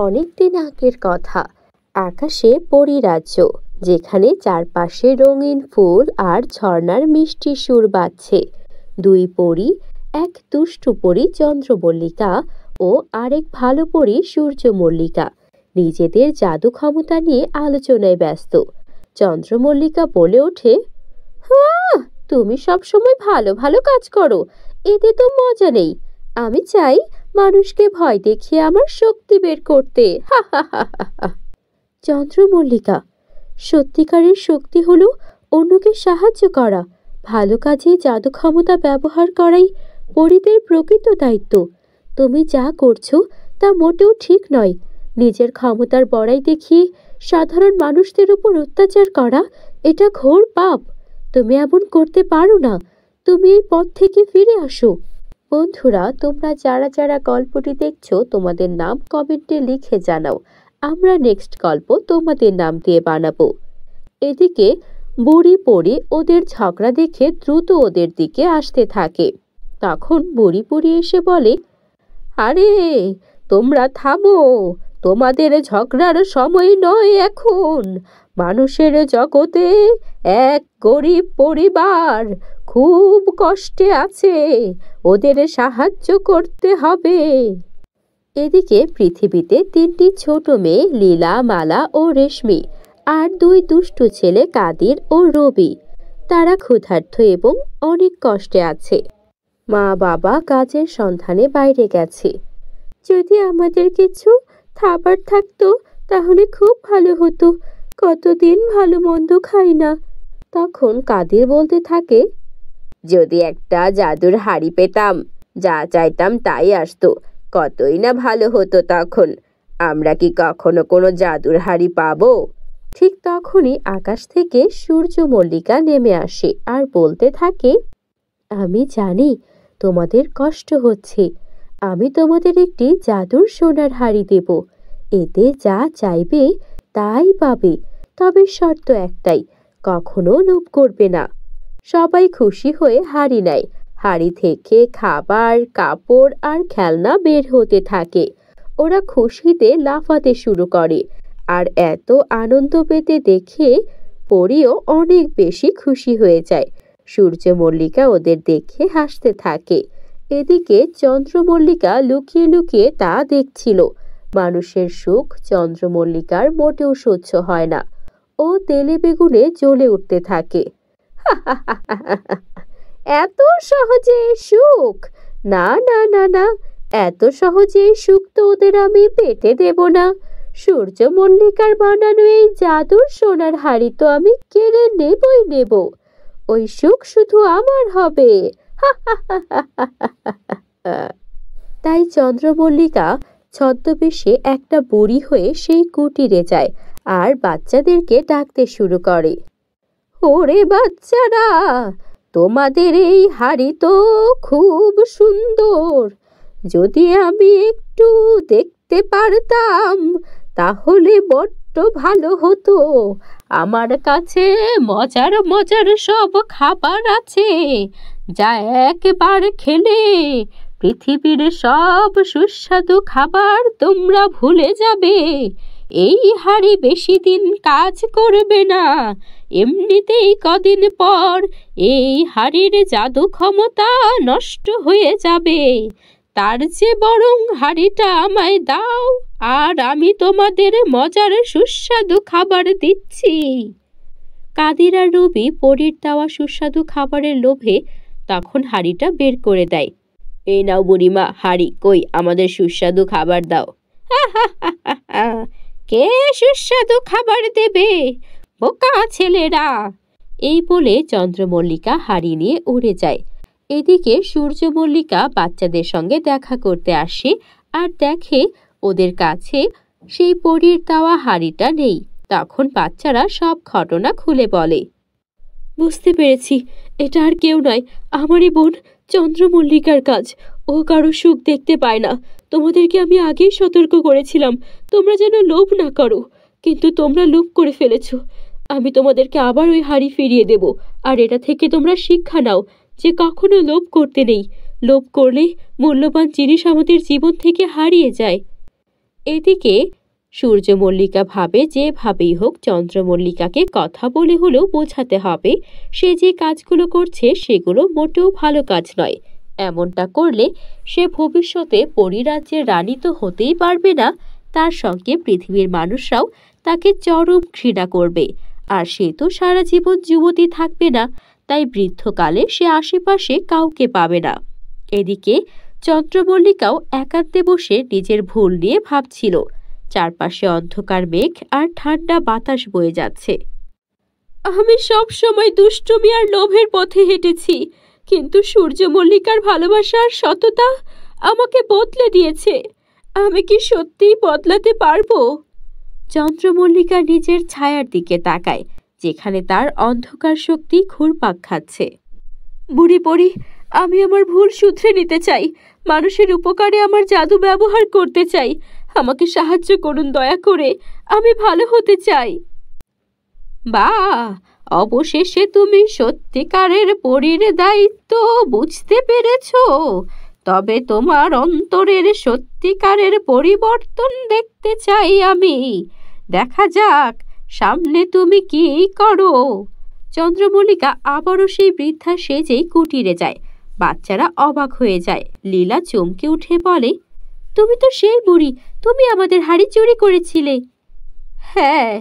অনেকদিন আগের কথা। আকাশে পরিরাজ্য, যেখানে চারপাশে রঙিন ফুল আর ঝর্ণার মিষ্টি সুর বাজছে। দুই পরী, এক দুষ্টু পরী চন্দ্রমল্লিকা ও আরেক ভালো পরী সূর্যমল্লিকা, নিজেদের জাদু ক্ষমতা নিয়ে আলোচনায় ব্যস্ত। চন্দ্রমল্লিকা বলে ওঠে, হ্যাঁ, তুমি সবসময় ভালো ভালো কাজ করো, এতে তো মজা নেই। আমি চাই মানুষকে ভয় দেখিয়ে আমার শক্তি বের করতে। হা হা হা হা। চন্দ্রমল্লিকা, সত্যিকারের শক্তি হলো অন্যকে সাহায্য করা। ভালো কাজে জাদু ক্ষমতা ব্যবহার করাই পরীদের প্রকৃত দায়িত্ব। তুমি যা করছো তা মোটেও ঠিক নয়। নিজের ক্ষমতার বড়াই দেখিয়ে সাধারণ মানুষদের উপর অত্যাচার করা এটা ঘোর পাপ। তুমি এমন করতে পারো না। তুমি এই পথ থেকে ফিরে আসো। বন্ধুরা, তোমরা যারা যারা গল্পটি দেখছো তোমাদের নাম কমেন্টে লিখে জানাও। আমরা নেক্সট গল্প তোমাদের নাম দিয়ে বানাবো। এদিকে বুড়ি পড়ে ওদের ঝগড়া দেখে দ্রুত ওদের দিকে আসতে থাকে। তখন বুড়ি পড়ে এসে বলে, আরে তোমরা থামো, তোমাদের ঝগড়ার সময় নয় এখন। মানুষের জগতে এক গরিব পরিবার খুব কষ্টে আছে, ওদের সাহায্য করতে হবে। এদিকে পৃথিবীতে তিনটি ছোট মেয়ে লীলা, মালা ও রেশমি, আর দুই দুষ্টু ছেলে কাদির ও রবি। তারা ক্ষুধার্ত এবং অনেক কষ্টে আছে। মা বাবা কাজের সন্ধানে বাইরে গেছে। যদি আমাদের কিছু খাবার থাকতো তাহলে খুব ভালো হতো, কতদিন ভালো মন্দ খাই না। তখন কাদির বলতে থাকে, যদি একটা জাদুর হাড়ি পেতাম, যা চাইতাম তাই আসতো, কতই না ভালো হতো তখন। আমরা কি কখনো কোনো জাদুর হাড়ি পাবো? ঠিক তখনই আকাশ থেকে সূর্যমল্লিকা নেমে আসে আর বলতে থাকে, আমি জানি তোমাদের কষ্ট হচ্ছে। আমি তোমাদের একটি জাদুর সোনার হাড়ি দেব। এতে যা চাইবে তাই পাবে, তবে শর্ত একটাই, কখনো লোভ করবে না। সবাই খুশি হয়ে হাড়ি নেয়। হাড়ি থেকে খাবার, কাপড় আর খেলনা বের হতে থাকে। ওরা খুশিতে লাফাতে শুরু করে, আর এত আনন্দ পেতে দেখে পরীও অনেক বেশি খুশি হয়ে যায়। সূর্যমল্লিকা ওদের দেখে হাসতে থাকে। এদিকে চন্দ্রমল্লিকা লুকিয়ে লুকিয়ে তা দেখছিল। মানুষের সুখ চন্দ্রমল্লিকার মোটেও সহ্য হয় না। ও তেলে বেগুনে জ্বলে উঠতে থাকে। এত সহজে সুখ? না না না না, এত সহজে সুখ তো ওদের আমি পেতে দেব না। সূর্যমল্লিকার বানানো এই জাদুর সোনার হাড়ি তো আমি কেড়ে নেবই নেব। ওই সুখ শুধু আমার হবে। তাই চন্দ্রমল্লিকা ছদ্মবেশে একটা বুড়ি হয়ে সেই কুটিরে যায় আর বাচ্চাদেরকে ডাকতে শুরু করে। ওরে বাচ্চারা, তোমাদের এই হাড়ি তো খুব সুন্দর। যদি আমি একটু দেখতে পারতাম তাহলে বড্ড ভালো হতো। আমার কাছে মজার মজার সব খাবার আছে, যা একবার খেলে পৃথিবীর সব সুস্বাদু খাবার তোমরা ভুলে যাবে। এই হাড়ি বেশি দিন কাজ করবে না, এমনিতেই কদিন পর এই হাড়ির জাদু ক্ষমতা নষ্ট হয়ে যাবে। তার চেয়ে বরং হাড়িটা আমায় দাও, আর আমি তোমাদের মজার সুস্বাদু খাবার দিচ্ছি। কাদির আর রবি পরীর দেওয়া সুস্বাদু খাবারের লোভে তখন হাড়িটা বের করে দেয়। এই নাও বুড়িমা হাড়ি, কই আমাদের সুস্বাদু খাবার দাও। কে সুস্বাদু খাবার দেবে, বোকা ছেলেরা। এই বলে চন্দ্রমল্লিকা হাড়ি নিয়ে উড়ে যায়। এদিকে সূর্যমল্লিকা বাচ্চাদের সঙ্গে দেখা করতে আসে আর দেখে ওদের কাছে সেই পরীর দেওয়া হাড়িটা নেই। তখন বাচ্চারা সব ঘটনা খুলে বলে। বুঝতে পেরেছি, এটা আর কেউ নয়, আমারই বোন চন্দ্রমল্লিকার কাজ। ও কারো সুখ দেখতে পায় না। তোমাদেরকে আমি আগেই সতর্ক করেছিলাম তোমরা যেন লোভ না করো, কিন্তু তোমরা লোভ করে ফেলেছ। আমি তোমাদেরকে আবার ওই হাড়ি ফিরিয়ে দেব, আর এটা থেকে তোমরা শিক্ষা নাও যে কখনো লোভ করতে নেই। লোভ করলে মূল্যবান জিনিস আমাদের জীবন থেকে হারিয়ে যায়। এদিকে সূর্যমল্লিকা ভাবে যেভাবেই হোক চন্দ্রমল্লিকাকে কথা বলে হলেও বোঝাতে হবে সে যে কাজগুলো করছে সেগুলো মোটেও ভালো কাজ নয়। এমনটা করলে সে ভবিষ্যতে পরিরাজ্যের রানী তো হতেই পারবে না, তার সঙ্গে পৃথিবীর মানুষরাও তাকে চরম ঘৃণা করবে। আর সে তো সারা জীবন যুবতী থাকবে না, তাই বৃদ্ধকালে সে আশেপাশে কাউকে পাবে না। এদিকে চন্দ্রমল্লিকাও একান্তে বসে নিজের ভুল নিয়ে ভাবছিল। চারপাশে অন্ধকার মেঘ আর ঠান্ডা বাতাস বয়ে যাচ্ছে। আমি সব সময় দুষ্টুমি আর লোভের পথে হেঁটেছি, কিন্তু সূর্যমল্লিকার ভালোবাসা আর সততা আমাকে বদলে দিয়েছে। আমি কি সত্যিই বদলাতে পারবো? চন্দ্রমল্লিকা নিজের ছায়ার দিকে তাকায়, যেখানে তার অন্ধকার শক্তি ঘুরপাক খাচ্ছে। বুড়ি পড়ি, আমি আমার ভুল শুধরে নিতে চাই। মানুষের উপকারে আমার জাদু ব্যবহার করতে চাই। আমাকে সাহায্য করুন দয়া করে, আমি ভালো হতে চাই। বাহ, অবশেষে তুমি সত্যিকারের পরীর দায়িত্ব বুঝতে পেরেছো। তবে তোমার অন্তরের সত্যিকারের পরিবর্তন দেখতে চাই আমি। দেখা যাক সামনে তুমি কি করো। চন্দ্রমল্লিকা আবারও সেই বৃদ্ধা সেজেই কুটিরে যায়। বাচ্চারা অবাক হয়ে যায়। লীলা চমকে উঠে বলে, তুমি তো সেই বুড়ি, তুমি আমাদের হাড়ি চুরি করেছিলে। হ্যাঁ,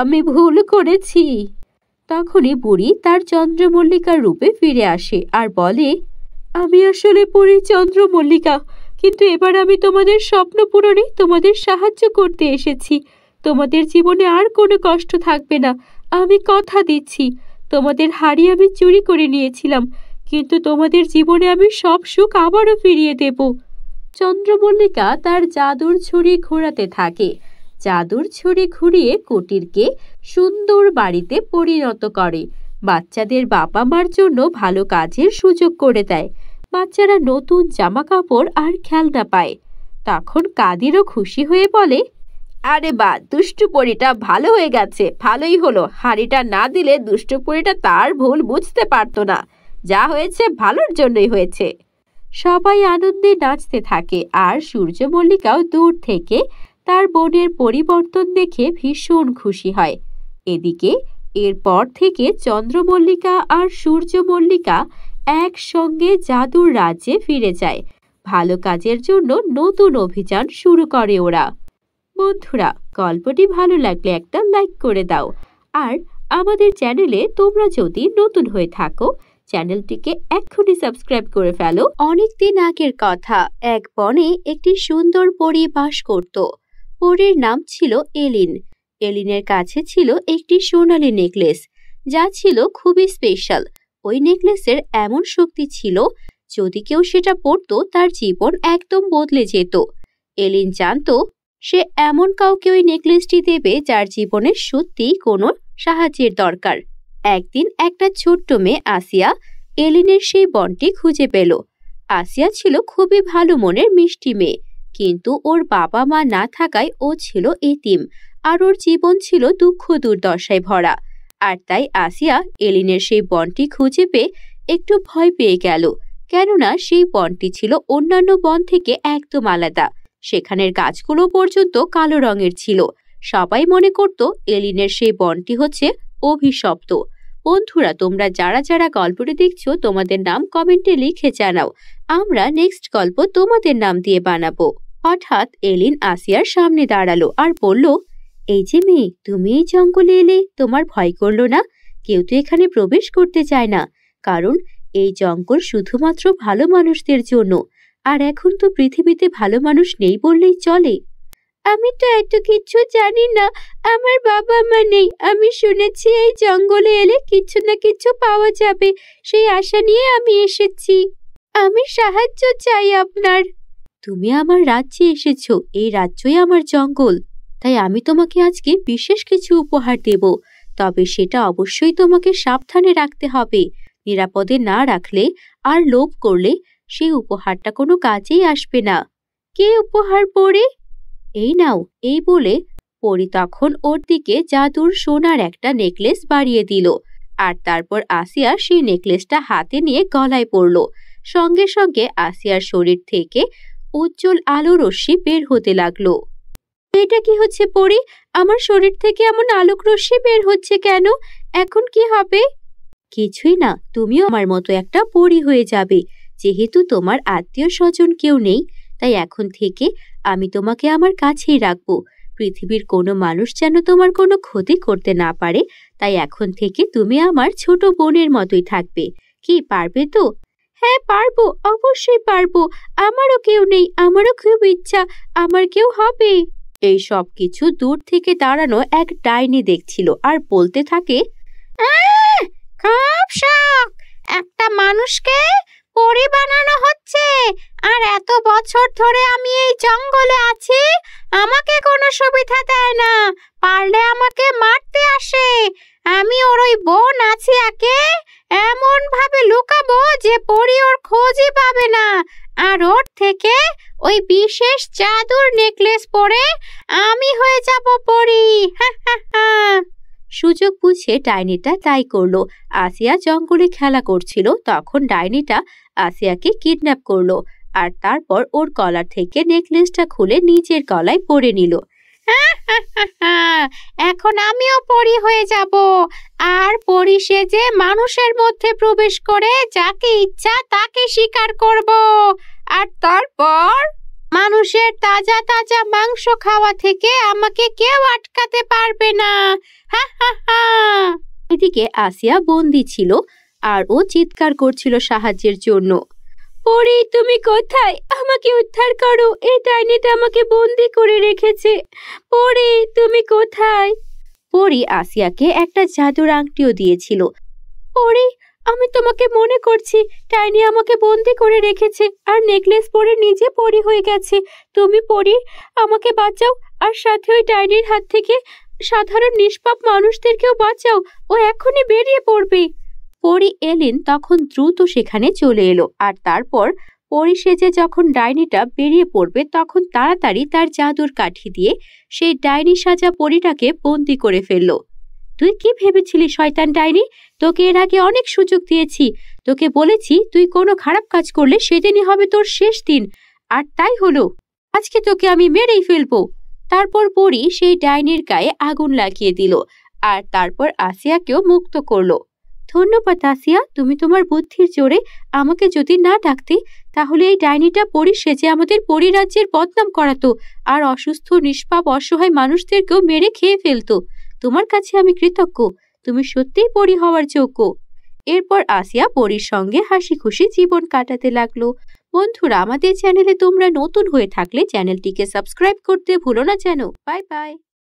আমি ভুল করেছি। তখনই বুড়ি তার চন্দ্রমল্লিকার রূপে ফিরে আসে আর বলে, আমি আসলে পড়ি চন্দ্রমল্লিকা, কিন্তু এবার আমি তোমাদের স্বপ্ন পূরণে তোমাদের সাহায্য করতে এসেছি। তোমাদের জীবনে আর কোনো কষ্ট থাকবে না, আমি কথা দিচ্ছি। তোমাদের হাড়ি আমি চুরি করে নিয়েছিলাম, কিন্তু তোমাদের জীবনে আমি সব সুখ আবারও ফিরিয়ে দেব। চন্দ্রমল্লিকা তার জাদুর ছুরি ঘোরাতে থাকে। জাদুর ছুরি ঘুরিয়ে কুটিরকে সুন্দর বাড়িতে পরিণত করে। বাচ্চাদের বাবা মার জন্য ভালো কাজের সুযোগ করে দেয়। বাচ্চারা নতুন জামা কাপড় আর খেলনা পায়। তখন কাদিরও খুশি হয়ে বলে, আরে বা, দুষ্টু পরীটা ভালো হয়ে গেছে, ভালোই হলো। হাড়িটা না দিলে দুষ্টু পরীটা তার ভুল বুঝতে পারতো না। যা হয়েছে ভালোর জন্যই হয়েছে। সবাই আনন্দে নাচতে থাকে আর সূর্যমল্লিকাও দূর থেকে তার বোনের পরিবর্তন দেখে ভীষণ খুশি হয়। এদিকে এরপর থেকে চন্দ্রমল্লিকা আর সূর্যমল্লিকা একসঙ্গে জাদুর রাজ্যে ফিরে যায়। ভালো কাজের জন্য নতুন অভিযান শুরু করে ওরা। বন্ধুরা, গল্পটি ভালো লাগলে একটা লাইক করে দাও। আর আমাদের চ্যানেলে তোমরা যদি নতুন হয়ে থাকো, চ্যানেলটিকে এক্ষুনি সাবস্ক্রাইব করে ফেলো। অনেকদিন আগের কথা, এক বনে একটি সুন্দর পরী বাস করত। পরীর নাম ছিল এলিন। এলিনের কাছে ছিল একটি সোনালী নেকলেস, যা ছিল খুবই স্পেশাল। ওই নেকলেসের এমন শক্তি ছিল, যদি কেউ সেটা পরতো তার জীবন একদম বদলে যেত। এলিন জানতো সে এমন কাউকে ওই নেকলেসটি দেবে যার জীবনে সত্যিই কোনো সাহায্যের দরকার। একদিন একটা ছোট্ট মেয়ে আসিয়া এলিনের সেই বনটি খুঁজে পেল। আসিয়া ছিল খুবই ভালো মনের মিষ্টি মেয়ে, কিন্তু ওর বাবা মা না থাকায় ও ছিল এতিম আর ওর জীবন ছিল দুঃখ দুর্দশায় ভরা। আর তাই আসিয়া এলিনের সেই বনটি খুঁজে পেয়ে একটু ভয় পেয়ে গেল, কেননা সেই বনটি ছিল অন্যান্য বন থেকে একদম আলাদা। সেখানের গাছগুলো পর্যন্ত কালো রঙের ছিল। সবাই মনে করত এলিনের সেই বনটি হচ্ছে অভিশপ্ত। বন্ধুরা, তোমরা যারা যারা গল্পটি দেখছো তোমাদের নাম কমেন্টে লিখে জানাও। আমরা নেক্সট গল্প তোমাদের নাম দিয়ে বানাবো। হঠাৎ এলিন আসিয়ার সামনে দাঁড়ালো আর বলল, এই যে মেয়ে, তুমি এই জঙ্গলে এলে, তোমার ভয় করলো না? কেউ তো এখানে প্রবেশ করতে চায় না, কারণ এই জঙ্গল শুধুমাত্র ভালো মানুষদের জন্য। আর এখন তো পৃথিবীতে ভালো মানুষ নেই বললেই চলে। আমি তো এত কিছু জানি না, আমার বাবা মা নেই। আমি শুনেছি এই জঙ্গলে এলে কিছু না কিছু পাওয়া যাবে, সেই আশা নিয়ে আমি এসেছি। আমি সাহায্য চাই আপনার। তুমি আমার রাজ্যে এসেছো, এই রাজ্যই আমার জঙ্গল, তাই আমি তোমাকে আজকে বিশেষ কিছু উপহার দেব। তবে সেটা অবশ্যই তোমাকে সাবধানে রাখতে হবে। নিরাপদে না রাখলে আর লোভ করলে সেই উপহারটা কোনো কাজেই আসবে না। কে উপহার পড়ে? এই নাও। এই বলে পরী তখন ওর দিকে জাদুর সোনার একটা নেকলেস বাড়িয়ে দিল। আর তারপর আসিয়া সেই নেকলেসটা হাতে নিয়ে গলায় পড়ল। সঙ্গে সঙ্গে আসিয়ার শরীর থেকে উজ্জ্বল আলো রশ্মি বের হতে লাগলো। এটা কি হচ্ছে পরি? আমার শরীর থেকে এমন আলোক রশ্মি বের হচ্ছে কেন? এখন কি হবে? কিছুই না, তুমিও আমার মতো একটা পরী হয়ে যাবে। যেহেতু তোমার আত্মীয় স্বজন কেউ নেই, তাই এখন থেকে আমি তোমাকে আমার কাছেই রাখবো। পৃথিবীর কোনো মানুষ যেন তোমার কোনো ক্ষতি করতে না পারে, তাই এখন থেকে তুমি আমার ছোট বোনের মতোই থাকবে। কি পারবে তো? হ্যাঁ পারবো, অবশ্যই পারবো। আমারও কেউ নেই, আমারও খুব ইচ্ছা আমার কেউ হবে। এই সব কিছু দূর থেকে দাঁড়ানো এক ডাইনি দেখছিল আর বলতে থাকে, খুব শখ, একটা মানুষকে পরী বানানো হচ্ছে, আর এত বছর ধরে আমি এই জঙ্গলে আছি, আমাকে কোনো সুবিধা দেয় না, পারলে আমাকে মারতে আসে। আমি ওর ওই বোন আছিয়াকে এমন ভাবে লুকাবো যে পরী ওর খোঁজই পাবে না, আর ওর থেকে ওই বিশেষ জাদুর নেকলেস পরে আমি হয়ে যাব পরী। হা হা হা। সুযোগ বুঝে ডাইনিটা তাই করলো। আসিয়া জঙ্গলে খেলা করছিল, তখন ডাইনিটা আসিয়াকে কিডন্যাপ করলো আর তারপর ওর গলার থেকে নেকলেসটা খুলে নিজের গলায় পরে নিল। এখন আমিও পরী হয়ে যাব, আর পরী সেজে মানুষের মধ্যে প্রবেশ করে যাকে ইচ্ছা তাকে শিকার করব, আর তারপর মানুষের তাজা তাজা মাংস খাওয়া থেকে আমাকে কেউ আটকাতে পারবে না। হা হা হা। এদিকে আসিয়া বন্দি ছিল আর ও চিৎকার করছিল সাহায্যের জন্য। পরী তুমি কোথায়? আমাকে উদ্ধার করো, এই ডাইনিটা আমাকে বন্দি করে রেখেছে। পরী তুমি কোথায়? পরী আসিয়াকে একটা জাদুর আংটিও দিয়েছিল। পরী আমি তোমাকে মনে করছি, ডাইনি আমাকে বন্দি করে রেখেছে আর নেকলেস পরে নিজে পরী হয়ে গেছে। তুমি পরী, আমাকে বাঁচাও, আর সাথে ওই ডাইনির হাত থেকে সাধারণ নিষ্পাপ মানুষদেরকেও বাঁচাও, ও এখনই বেরিয়ে পড়বে। পরী এলেন তখন দ্রুত সেখানে চলে এলো, আর তারপর পরী সেজে যখন ডাইনিটা বেরিয়ে পড়বে তখন তাড়াতাড়ি তার জাদুর কাঠি দিয়ে সেই ডাইনি সাজা পরীটাকে বন্দি করে ফেললো। তুই কি ভেবেছিলি শয়তান ডাইনি? তোকে এর আগে অনেক সুযোগ দিয়েছি, তোকে বলেছি তুই কোনো খারাপ কাজ করলে সেদিনই হবে তোর শেষ দিন, আর তাই হলো। আজকে তোকে আমি মেরেই ফেলবো। তারপর পরী সেই ডাইনির গায়ে আগুন লাগিয়ে দিল আর তারপর আসিয়াকেও মুক্ত করলো। ধন্যবাদ আসিয়া, তুমি তোমার বুদ্ধির জোরে আমাকে যদি না ডাকতে, তাহলে এই ডাইনিটা পরী সেজে আমাদের পরীরাজ্যের বদনাম করাতো আর অসুস্থ নিষ্পাপ অসহায় মানুষদেরকেও মেরে খেয়ে ফেলতো। তোমার কাছে আমি কৃতজ্ঞ, তুমি সত্যিই পরী হওয়ার যোগ্য। এরপর আসিয়া পরীর সঙ্গে হাসি খুশি জীবন কাটাতে লাগলো। বন্ধুরা, আমাদের চ্যানেলে তোমরা নতুন হয়ে থাকলে চ্যানেলটিকে সাবস্ক্রাইব করতে ভুলো না যেন। Bye bye.